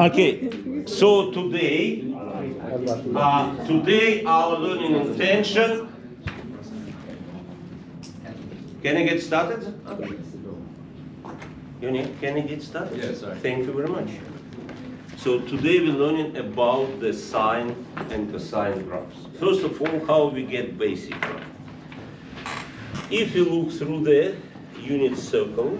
Okay, so today our learning intention. Can I get started? Can I get started? Yes, sir. Thank you very much. So today we're learning about the sine and cosine graphs. First of all, how we get basic graph. If you look through the unit circle,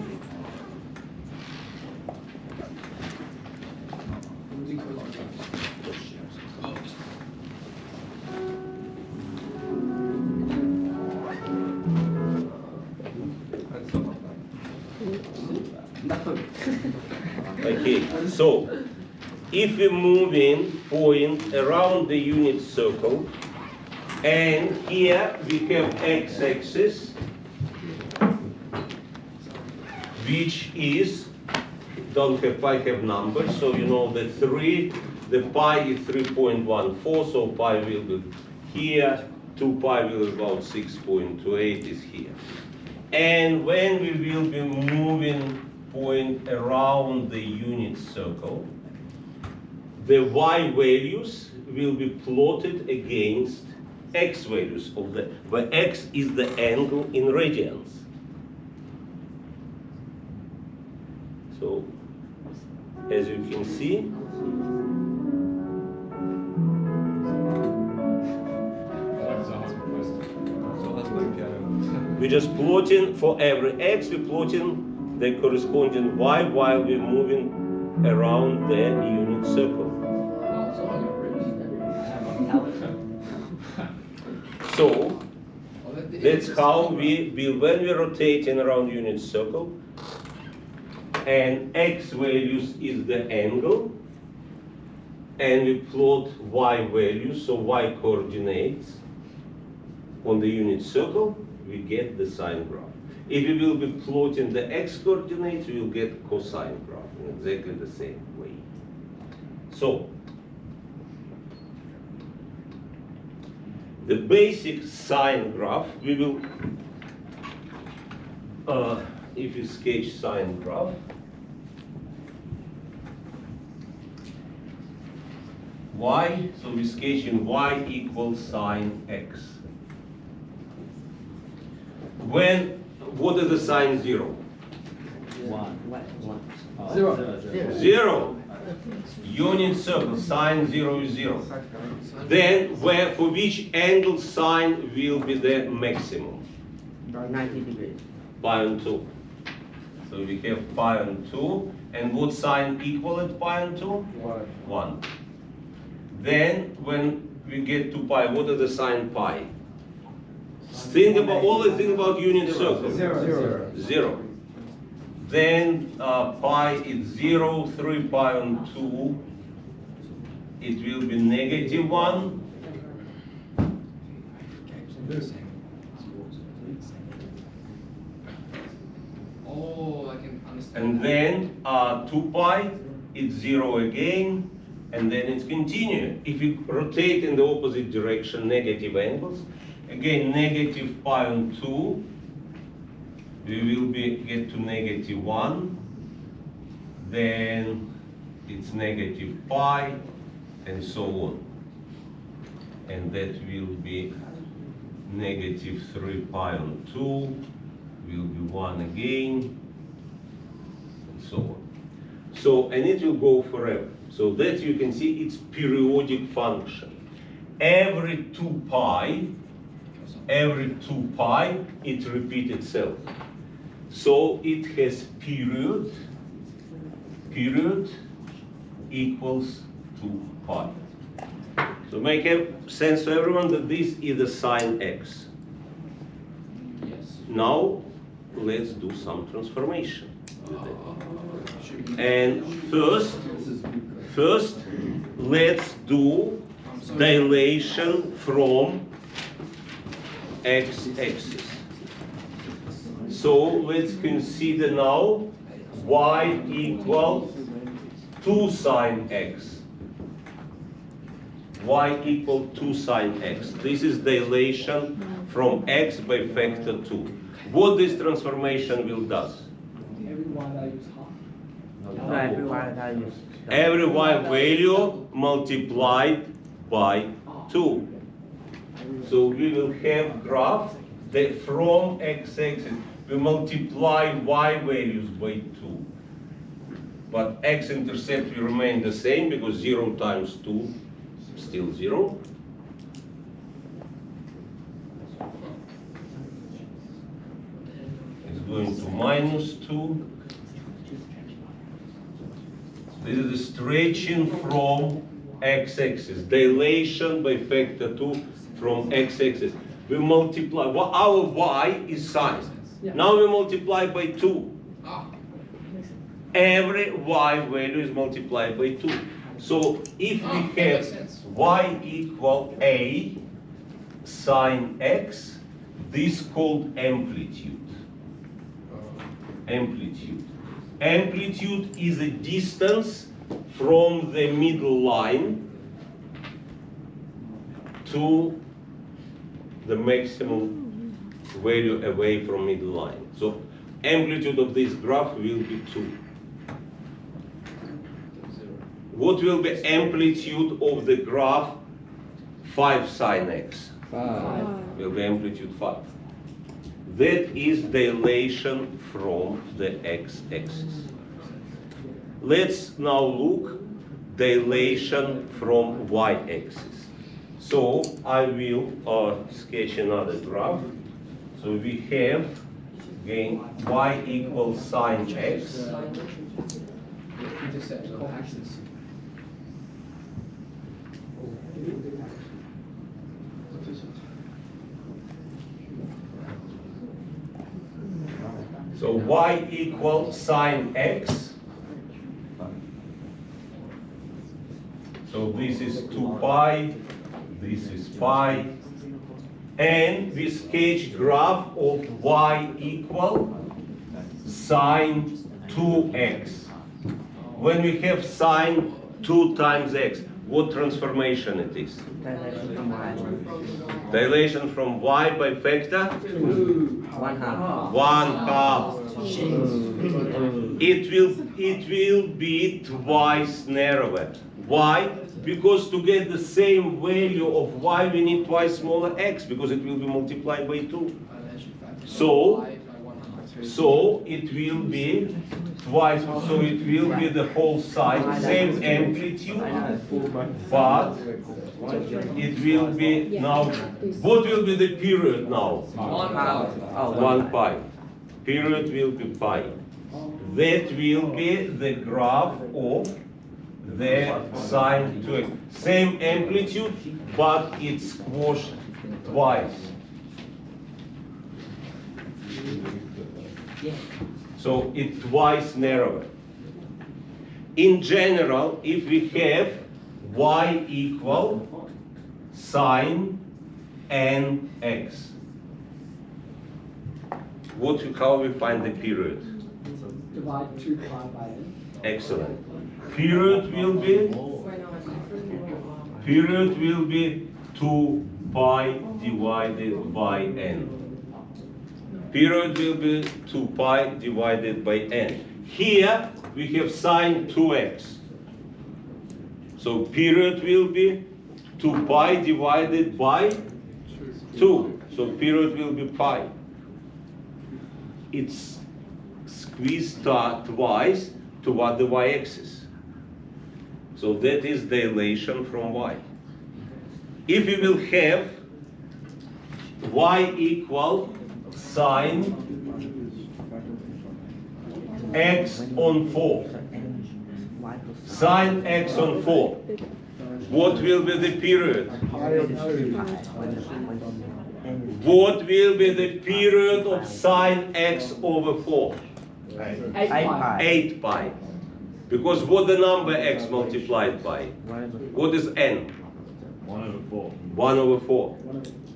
okay, so if we move in point around the unit circle, and here we have x-axis, which is, don't have pi, have numbers, so you know the pi is 3.14, so pi will be here, 2 pi will be about 6.28 is here. And when we will be moving point around the unit circle, the y values will be plotted against x values of the, where x is the angle in radians. So, as you can see, we just plotting for every x, we plotting the corresponding y while we're moving around the unit circle. So that's how we will, when we're rotating around unit circle, and x values is the angle, and we plot y values, so y coordinates on the unit circle, we get the sine graph. If we will be plotting the x coordinates, we will get cosine graph in exactly the same way. So, the basic sine graph, we will, if you sketch sine graph, y, so we're sketching y equals sine x. What is the sine 0? 0. Unit circle, sine 0 is 0. Then, for which angle sine will be the maximum? 90 degrees. Pi on 2. So we have pi on 2. And what sine equal at pi on 2? 1. Then, when we get to pi, what is the sine pi? Always think about unit circle. 0. Then pi is 0, 3 pi on 2. It will be negative 1. Oh, I can understand. And then 2 pi is 0 again. And then it's continue. If you rotate in the opposite direction, negative angles, again negative pi on 2, we will get to negative 1, then it's negative pi, and so on. And that will be negative 3 pi on 2, will be 1 again, and so on. So, and it will go forever. So that you can see it's periodic function. Every 2 pi, it repeats itself. So it has period equals 2 pi. So make sense to everyone that this is the sine x. Yes. Now let's do some transformation. And first let's do dilation from x-axis. So let's consider now y equals 2 sine x. Y equal 2 sine x. This is dilation from x by factor 2. What this transformation will do? every y value. Every y value multiplied by 2. So we will have graph that from x-axis we multiply y values by 2. But x-intercept will remain the same because 0 times 2 still 0. It's going to minus 2. This is the stretching from x-axis, dilation by factor 2 from x-axis. We multiply, well, our y is sine. Now we multiply by 2. Every y value is multiplied by 2. So if we have y equal a sine x, this called amplitude. Amplitude. Amplitude is a distance from the middle line to the maximum value away from middle line. So amplitude of this graph will be 2. What will be amplitude of the graph 5 sine x? 5. Will be amplitude 5. That is dilation from the x-axis. Let's now look dilation from y-axis. So I will sketch another graph. So we have again y equals sine x. Intercept of axis. So y equals sine x. So this is 2 pi, this is pi. And we sketch graph of y equal sine 2x. When we have sine 2 times x, what transformation it is? Dilation from y. Dilation from y by factor? 1/2. 1/2. It will be twice narrower. Why? Because to get the same value of y, we need twice smaller x, because it will be multiplied by 2. So it will be twice, so it will be the whole side, same amplitude, but it will be now, what will be the period now? 1 pi. Period will be pi. That will be the graph of the sine 2x. Same amplitude, but it's squashed twice. So it's twice narrower. In general, if we have y equal sine nx, how we find the period? Divide 2 pi by n. Excellent. Period will be 2 pi divided by n. Period will be 2 pi divided by n. Here we have sine 2x. So period will be 2 pi divided by 2. So period will be pi. It's squeezed twice toward the y-axis. So that is dilation from y. If we will have y equal sine x on 4. Sine x on 4. What will be the period? What will be the period of sine x over 4? 8 pi. 8 pi. Because what the number x multiplied by? What is n? 1 over 4.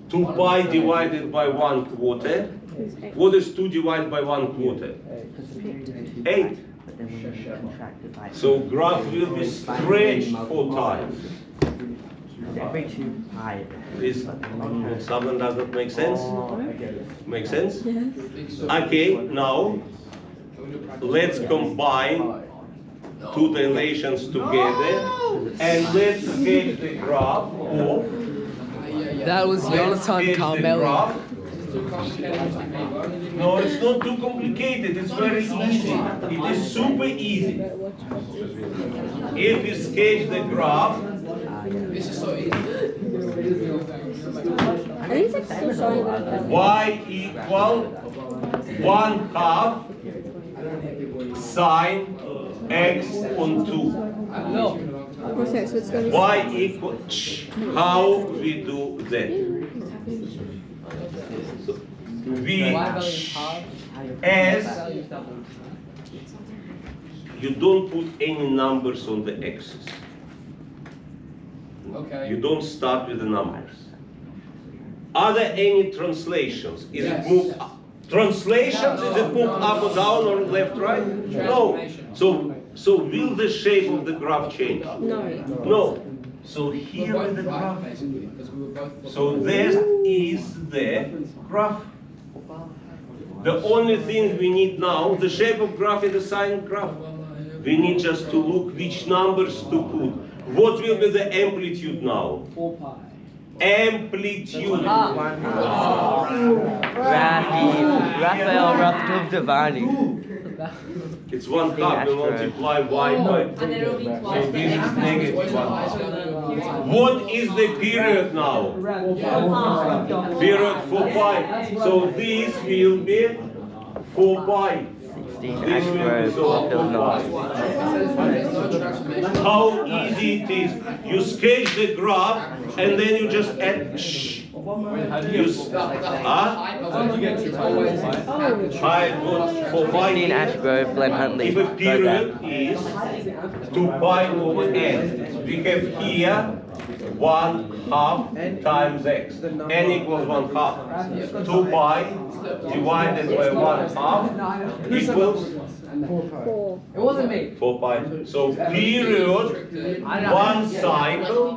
2 pi divided by 1/4. What is 2 divided by 1/4? 8. So graph will be stretched 4 times. Every 2 pi. Is something does not make sense? Make sense? Yes. Okay, now let's combine two dilations together, and let's sketch the graph of. That was Let's Jonathan sketch the Carmel. graph. Too complicated, Mr. Bieber. No, it's not too complicated. It's very easy. It is super easy. If you sketch the graph, This is so easy. I think it's like still showing that. y equal 1/2 sine x on 2. No. Okay, so it's going to be. Y equal, how we do that? So, we, Y value is half. as Value is double. you don't put any numbers on the x's. Okay. You don't start with the numbers. Are there any translations? Is Yes. it moved up? Translations? Is it moved up or down or left, right? No. So will the shape of the graph change? No. No. So We're here both is the right, graph. basically, because we were both. So this is the graph. The only thing we need now, the shape of graph is a sine graph. We need just to look which numbers to put. What will be the amplitude now? 4 pi. Amplitude. Raphael Rothkopf Divani. It's 1/2. We multiply y by 2. And then it'll be So twice the this is x. negative Where's the 1/2. highest value? What is the period now? Period 4 pi. So this will be 4 pi. 16 This will be Ashgrove so 4 Phil Knox. pi. There's no transformation. How easy it is. You sketch the graph and then you just add you height for 16 finding Ashgrove Glen Huntley. if a period is 2 pi over n. We have here 1/2 times x. N equals 1/2. 2 pi divided by 1/2 equals 4. It wasn't me. 4 pi. So period, one cycle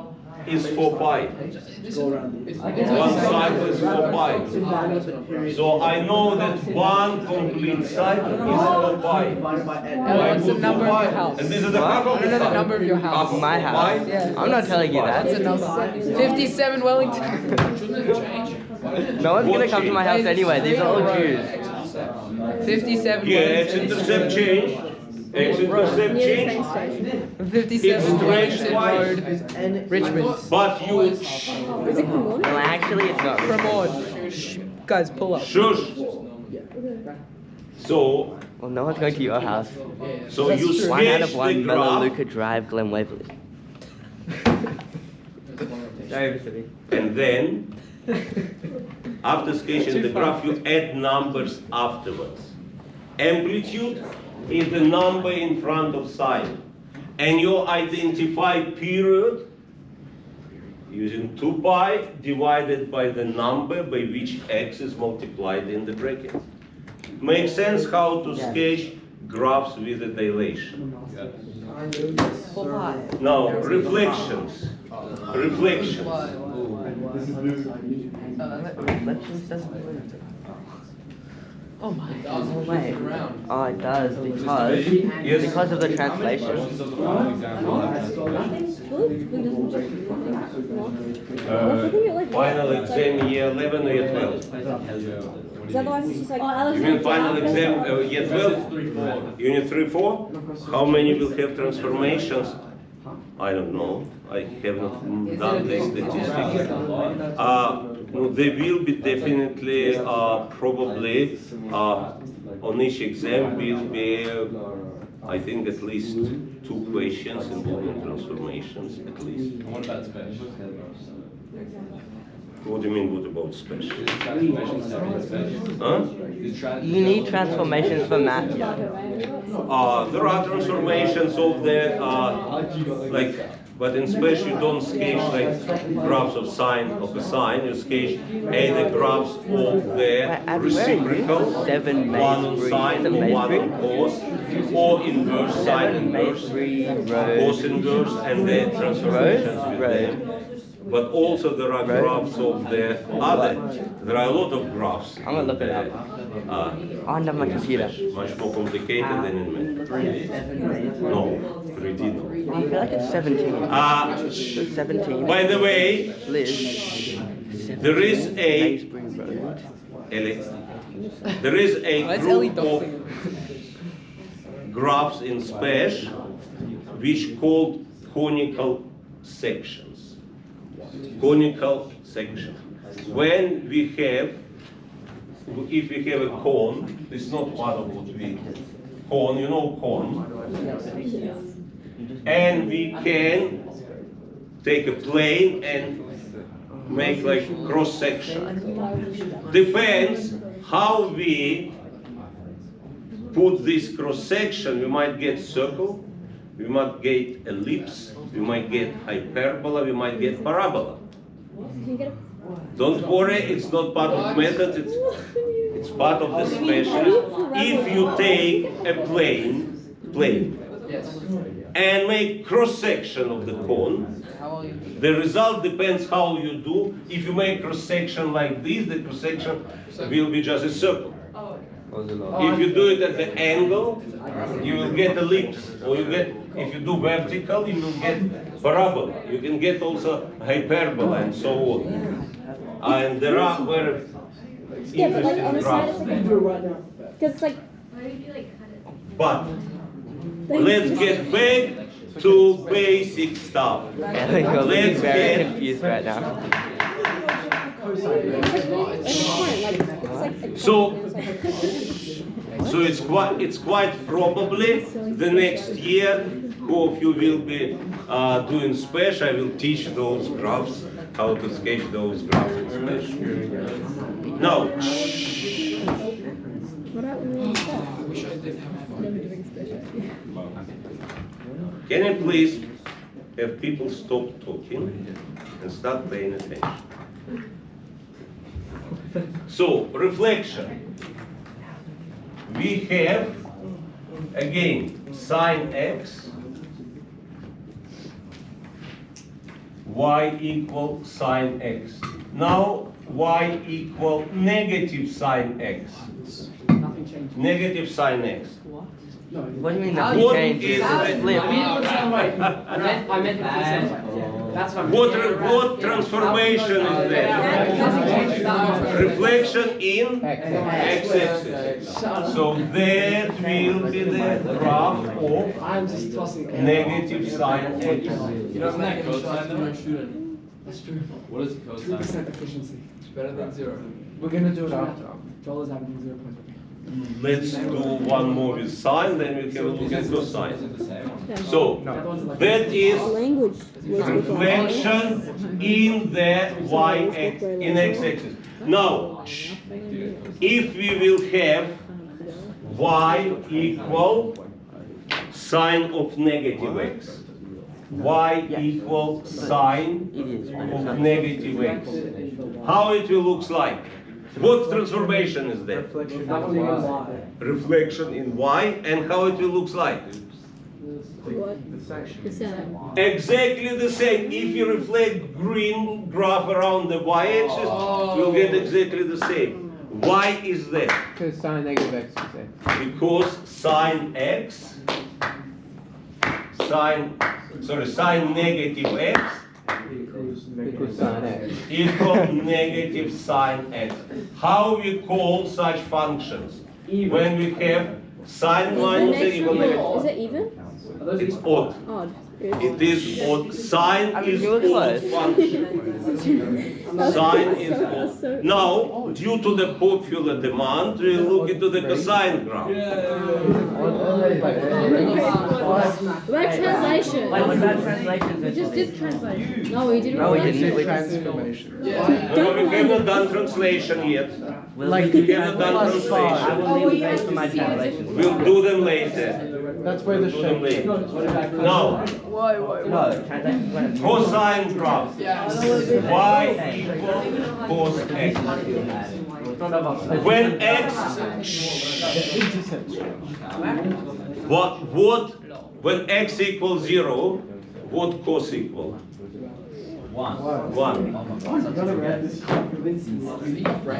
is 4 pi. One cycle is 4 pi. So I know that one complete cycle is 4 pi. What's the number of your house? And this is the half of I don't know the cycle. number of your Half house. of My 4 house. pi. Yeah. I'm not telling you What's the that. number? 57 Wellington. Shouldn't it change? No one's gonna come to my house anyway. These are all Jews. 57 Yeah, Wellington. x-intercept change. X-intercept Near the change. train station. 57 It's Wellington twice. Road, Richmond. But you Is it Cremorne? No, actually, it's not. Cremorne. Shh. Guys, pull up. shush. So Well, no one's going to your house. so That's you true. One out sketch of one, the graph. Melaleuca Drive, Glen Waverley. Sorry, Mr. B. And then, after sketching the graph, you add numbers afterwards. Amplitude is the number in front of sine. And you identify period using 2 pi divided by the number by which x is multiplied in the bracket. Makes sense how to sketch graphs with a dilation. Now, reflections. Reflections. Oh my Does god. it Wait. flip around? Oh, it does Yes. because of the translation. Is it Cremorne? Final exam year 11 or year 12? Is that the one that's just like. You mean final exam year 12? Unit 3, 4? How many will have transformations? I don't know. I have not done the statistics. No, there will be definitely, probably, on each exam will be, I think, at least 2 questions involving transformations, at least. What about special? What do you mean, what about special? Huh? You need transformations for math. There are transformations of the, but in special you don't sketch like graphs of sine of a sine, you sketch either graphs of the At reciprocal, 7 one on Maysbury. sine, Is it one on Maysbury? cos, or inverse sine 7 inverse, Maysbury cos Road. inverse, and the transformations with Road. them. But also there are Road. graphs of the other, there are a lot of graphs. I'm gonna look it up. Uh, On my computer. much more complicated than in math. No. Dino. I feel like it's 17. It's 17. By the way, Liz. there is a Aylesbury Road. Alex, there is a Why is Ellie group of dancing? graphs in Spesh which called conical sections. Conical section. When we have, if we have a cone, it's not part of what we cone, you know cone, and we can take a plane and make like cross section. Depends how we put this cross section. We might get circle, we might get ellipse, we might get hyperbola, we might get parabola. Can you get a Don't worry, it's not part of method, it's part of the special. If you take a plane Yes. and make cross section of the cone, How will you? the result depends how you do. If you make cross section like this, the cross section will be just a circle. If you do it at the angle, you will get ellipse, or you get, if you do vertical, you will get parabola. You can get also hyperbola and so on. And there are very Yeah, but like on interesting the side it's graphs. like because it's like But let's get back to basic stuff. Yeah, you're looking Let's very get confused right now. So it's quite probably the next year who of you will be doing Spesh. I will teach those graphs, how to sketch those graphs in Spesh. Now, What about when we want to start? I wish I did have fun. Never doing special. can you please have people stop talking and start paying attention? So, reflection. We have, again, sine x, y equal sine x. Now, y equal negative sine x. Nothing changes. Negative sine x. No, What do you mean What nothing changes? is It's the- a flip. I mean, it's the way. I meant it the same way. Yeah. That's what I'm What transformation is that? Reflection in x-axis. So that will be the graph of I'm just tossing. negative sine x. You don't make cosine then or student? That's true. What is cosine? 2% efficiency. It's better than 0. We're gonna do it after. Joel is having 0.5. Let's do one more with sine, then we can look at cosine. Is it the same? So that is Language was reflection in the y-axis, in x-axis. Now, if we will have y equal sine of negative x, y equal sine of negative x, how it will look like? What transformation is that? That one was Y. Reflection in y, and how it will look like? What? The same. Exactly the same. If you reflect green graph around the y-axis, you'll get exactly the same. Why is that? Because sine negative x is x. Because sine x, sine negative x Equals sine x. equal negative sine x. How we call such functions? When we have sine minus x equal negative. Is it even? It's odd. Odd. It is odd. Sine I mean, is you were odd close. function. Sine is odd. Now, due to the popular demand, we look into the cosine graph. What translation? Wait, what about translations? We just did translation. No, we didn't. No, we reflection. didn't. We Transformation. No, we haven't done translation yet. Like, We haven't done I translation. will leave space for my translations. We'll do them later. That's where the Do them shape. later. Now, No, translations when cosine graph. Y equal cos x. When x, when x equals 0, what cos equal? 1.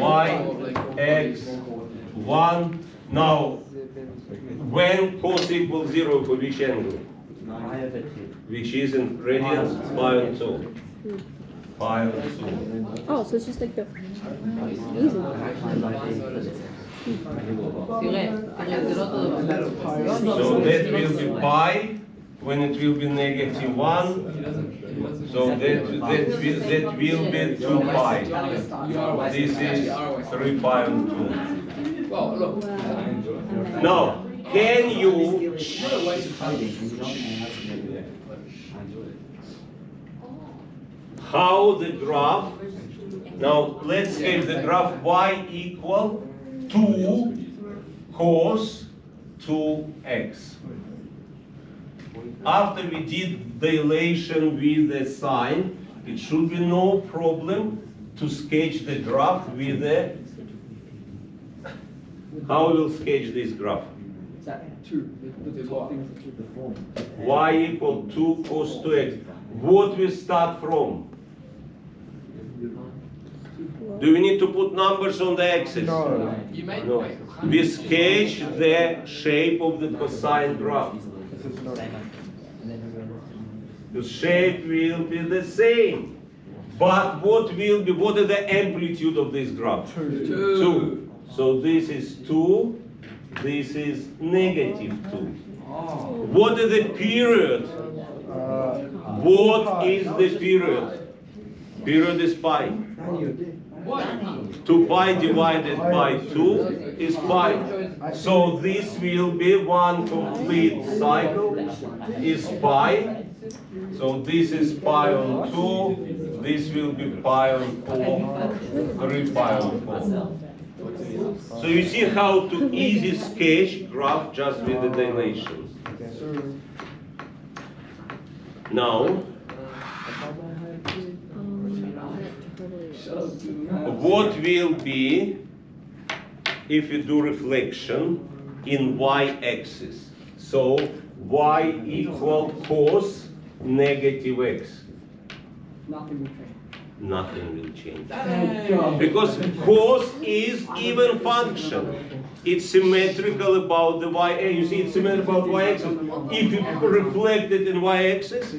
Y, x, 1. Now, when cos equals 0 for which angle? which is in radians pi on 2. Pi on 2. Oh, so it's just like the easy. So that will be pi when it will be negative 1. So that will be 2 pi. This is 3 pi on 2. Well, look. Now, can you how the graph, now let's say the graph y equal 2 cos 2x. After we did dilation with the sine, it should be no problem to sketch the graph with the, how we'll sketch this graph? Y equal 2 cos 2x. What we start from? Do we need to put numbers on the axis? No. You made No. We sketch the shape of the cosine graph. This is not. The shape will be the same. But what is the amplitude of this graph? 2. So this is 2, this is negative 2. What is the period? What is the period? Period is pi. 2 pi divided by 2 is pi. So this will be one complete cycle is pi. So this is pi on 2, this will be pi on 4, 3 pi on 4. So you see how to easy sketch graph just with the dilations. Now, what will be if you do reflection in y-axis? So y equal cos negative x. Nothing will change. Because cos is even function. It's symmetrical about the y. You see, it's symmetrical about y-axis. If you reflect it in y-axis,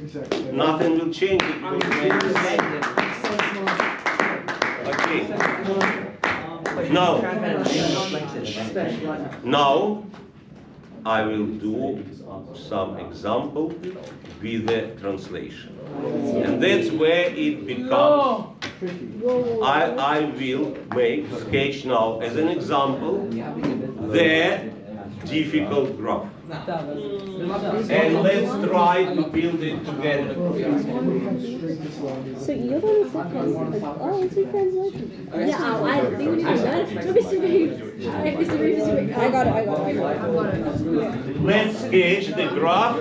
nothing will change. It will remain the same. Okay. Now I will do some example with the translation. And that's where it becomes, I will sketch now as an example the difficult graph. And let's try to build it together. So you're the one who said translation. Oh, it's your translation. Yeah, I think we need to learn. Mr. Reed, I got it. Let's sketch the graph.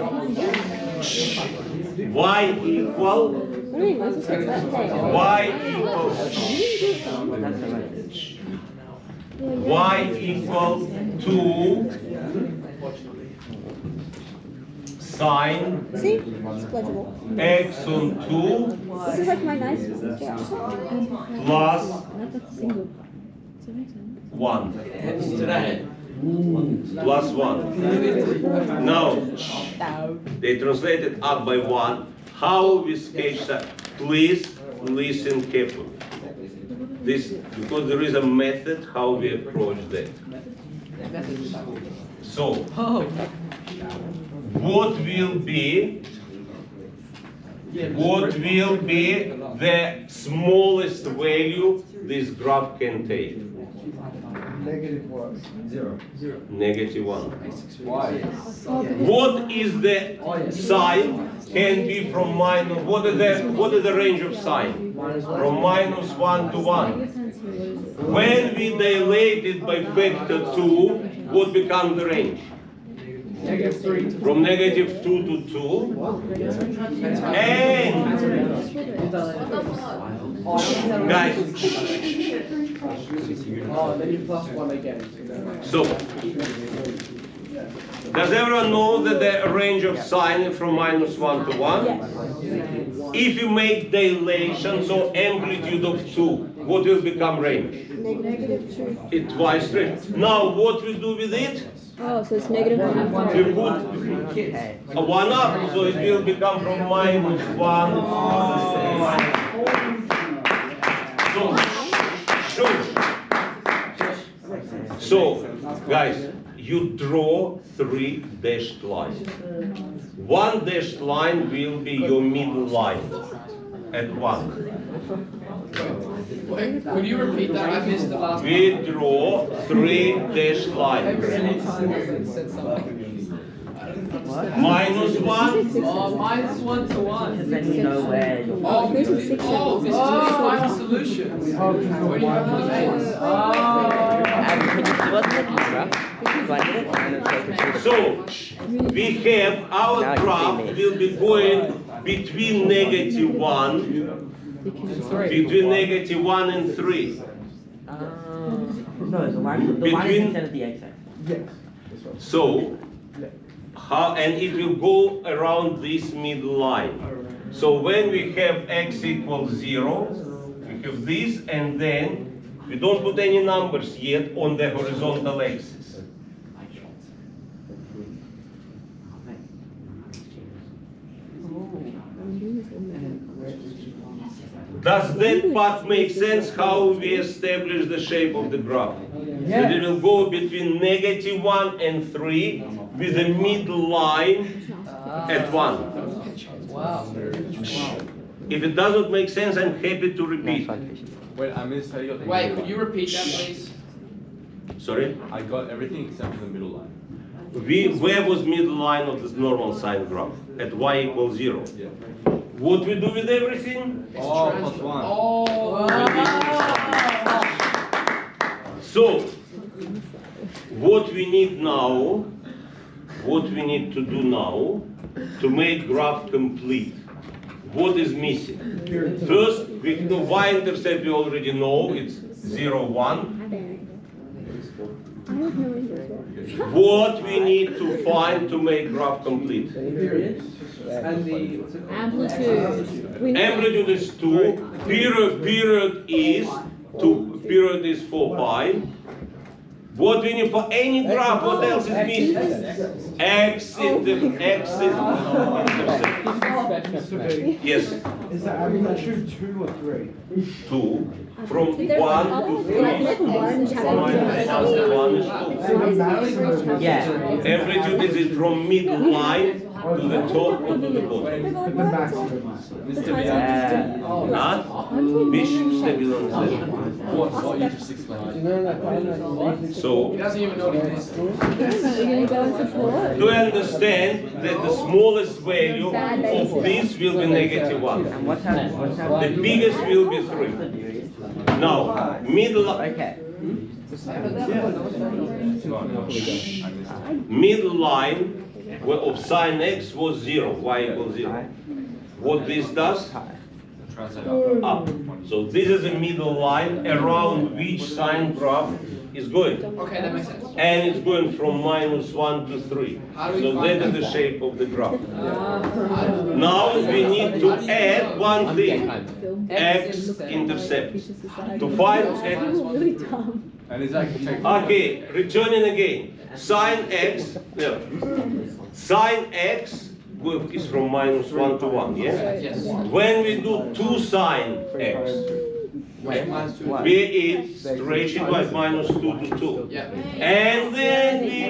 Y equal y equal 2 sine See? It's legible. x on 2 This is like my nice plus not that single. Does that make sense? 1. Plus 1. Now, they translated up by 1. How we sketch that? Please listen carefully. This, because there is a method how we approach that. So, what will be the smallest value this graph can take? Negative what? Negative 1. What is the sign? Can be from minus. What is the range of sign? From minus 1 to 1. When we dilate it by factor 2, what becomes the range? Negative 3. From negative 2 to 2. And guys, Then you plus 1 again. so does everyone know that the range of sine is from minus 1 to 1? If you make dilation, so amplitude of 2, what will become range? Negative 2. It's twice range. Now what we do with it? Oh, so it's negative 1 and We 3. put Okay. a 1 up, so it will become from -1 to 3. So, guys, you draw 3 dashed lines. 1 dashed line will be your middle line at 1. Wait, could you repeat that? I missed the last We draw 3 dashed lines. -1. Oh, minus 1 to 1. Then you know where you're Oh, There's a 6 oh, this is just find solutions. What do you have for the mates? Oh. And can you see what's the graph? So I did it and then take it to the So, we have our Now you graph see me. will be going between -1, between -1 and 3. No, the line is Between- instead of the x-axis. Yes. So, and it will go around this middle line. So when we have x equals 0, we have this, and then we don't put any numbers yet on the horizontal axis. Does that part make sense how we establish the shape of the graph? That it will go between -1 and 3 with a middle line at 1. Wow. If it doesn't make sense, I'm happy to repeat. Wait, I missed how you got the Wait, middle could you line. repeat that, please? Sorry? I got everything except for the middle line. Where was middle line of this normal sine graph? At y equals 0. Yeah. What we do with everything? Oh, plus 1. Oh. So, what we need now, what we need to do now to make graph complete? What is missing? First, the y-intercept we already know, it's 0, 1. I have no idea. What we need to find to make graph complete? And the, what's it called? Amplitude. We know. Amplitude is 2, period is 2, period is 4 pi. What we need for any graph, what else is missing? X in the x is intercept. Yes, Is that amplitude 2 or 3? 2. From There's 1 like, to oh, 3. like one Minus challenge. 1 is 2. So the maximum. Yeah. Amplitude is from middle line to the top or to the bottom. But the maximum. Yeah. Huh? Which stabilan is that? What you just explained? He So, doesn't even know what it is. We're gonna go and support. to understand that the smallest value of this will be -1. And what's that? The biggest will be 3. Now, middle Okay. middle line of sine x was 0, y equals 0. What this does? Translate Up. So this is a middle line around which sine graph is going. Okay, that makes sense. And it's going from -1 to 3. So that is the shape of the graph. Now we need to add one thing, x-intercept. To find x. Really dumb. And is that take Okay, returning again. Sine x, yeah. Sine x is from -1 to 1, yeah? Yes. When we do 2 sine x, Wait, minus 2. we stretch it by -2 to 2. Yeah. And then we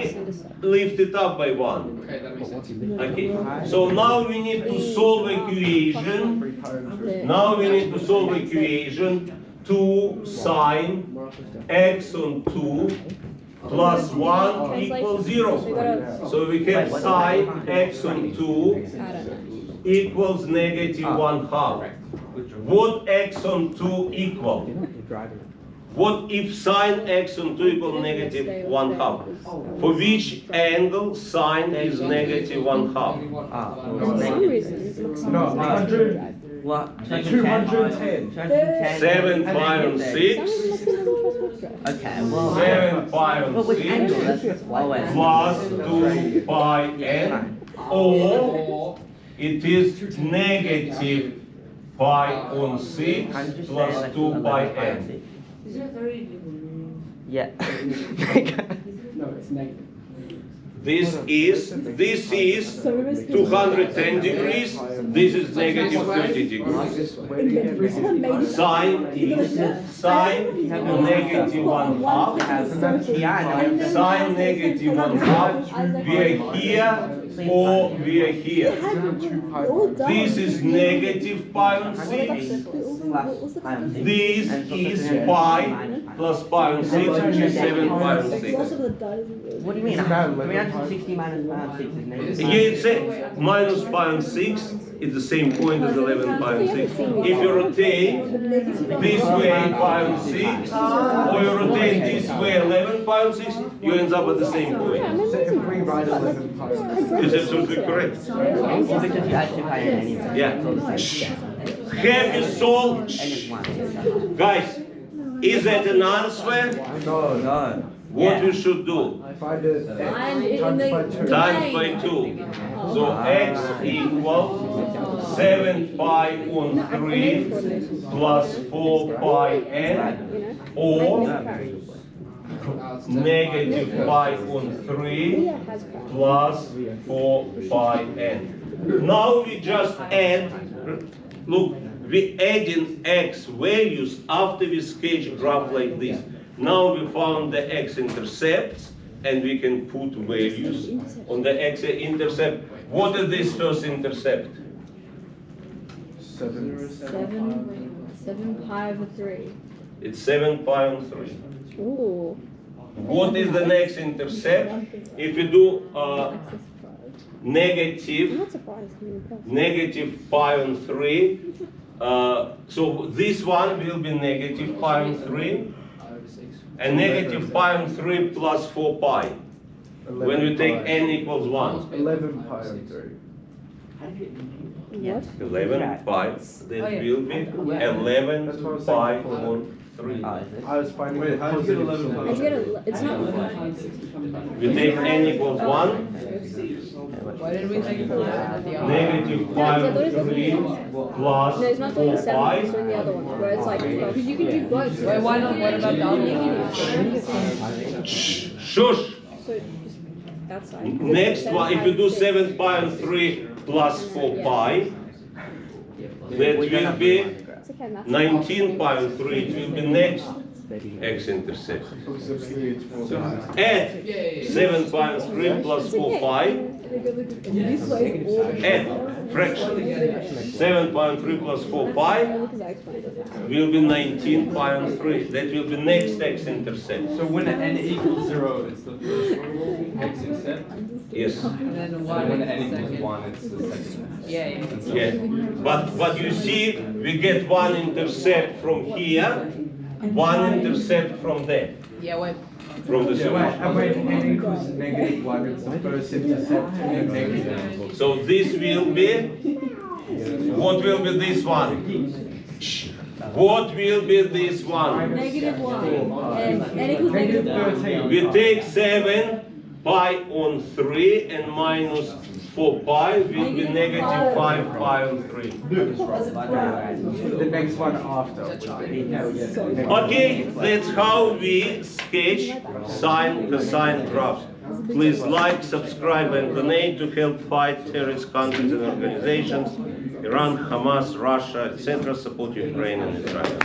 lift it up by 1. Okay, that makes sense. Okay, so now we need to solve equation. Now we need to solve equation 2 sine x on 2 plus 1 equals 0. So we have sine x on 2 equals -1/2. What x on 2 equal? What if sine x on 2 equals -1/2? For which angle sine is -1/2? For some reason, it looks No, 100. What? 210. 7, 5, and 6. Okay, well. 7, 5, and But which angle? 6 That's always. plus 2 pi n, or it is negative pi on 6 plus 2 pi n. Yeah. No, it's negative. This is 210 degrees, this is negative 30 degrees. Sine is sine negative 1/2, sine negative 1/2, we are here or we are here. This is negative pi on 6, this is pi plus pi on 6, which is 7 pi on 6. What do you mean? 360 minus pi on 6 is negative. Here it's minus pi on 6, it's the same point as 11 pi on 6. If you rotate this way pi on 6, or you rotate this way 11 pi on 6, you end up at the same point. So if we write 11 pi, It's absolutely correct. Because you add 2 pi in anyway. Yeah. Have you solved? And it's 1. Guys, is that an answer? no, No. What we should do? find it times by 2. Times by 2. So x equals 7 pi on 3 plus 4 pi n, or negative pi on 3 plus 4 pi n. Now we just add, look, we adding x values after we sketch graph like this. Now we found the x-intercepts and we can put values on the x-intercept. What is this first intercept? 7. 7 pi over 3. It's 7 pi on 3. Ooh. What is the next intercept? If you do I'm negative not surprised. I'm impressed. negative pi on 3. So this one will be negative pi on 3. And negative pi on 3 plus 4 pi. When we take n equals 1. 11 pi on 3. What? 11 pi. That will be 11 pi on 3. Oh, is it? I was finding Wait, the how do you get positive 11 I sign. get a, it's not. We take n equals 1. Why did we take it from that? Negative pi on 3 plus No, it's not 4 27, pi. it's doing the other one, where it's like, because you can do both. Wait, why not? What about the other one? Shush. So, just that side. Next one, if you do 7 pi on 3 plus 4 pi, that will be It's okay, that's 19 pi on 3. It will be next x-intercept. Add 7 pi on 3 plus 4 pi. Add fraction. 7 pi on 3 plus 4 pi will be 19 pi on 3. That will be next x-intercept. So when n equals 0, it's the first x-intercept. Yes. And then And one when is n the equals second. 1, it's the second. Yeah. Yeah. But you see, we get one intercept from here, one intercept from there, Yeah, wait. from the Wait, solution. and when n equals negative 1, it's the first intercept and negative. So this will be, what will be this one? What will be this one? negative 1. And equals Negative negative 1. 13. We take 7 pi on 3 and minus 4 pi will be negative 5 pi on 3. The next one after. Okay, that's how we sketch sine cosine graphs. Please like, subscribe, and donate to help fight terrorist countries and organizations, Iran, Hamas, Russia, etc. Support Ukraine and Israel.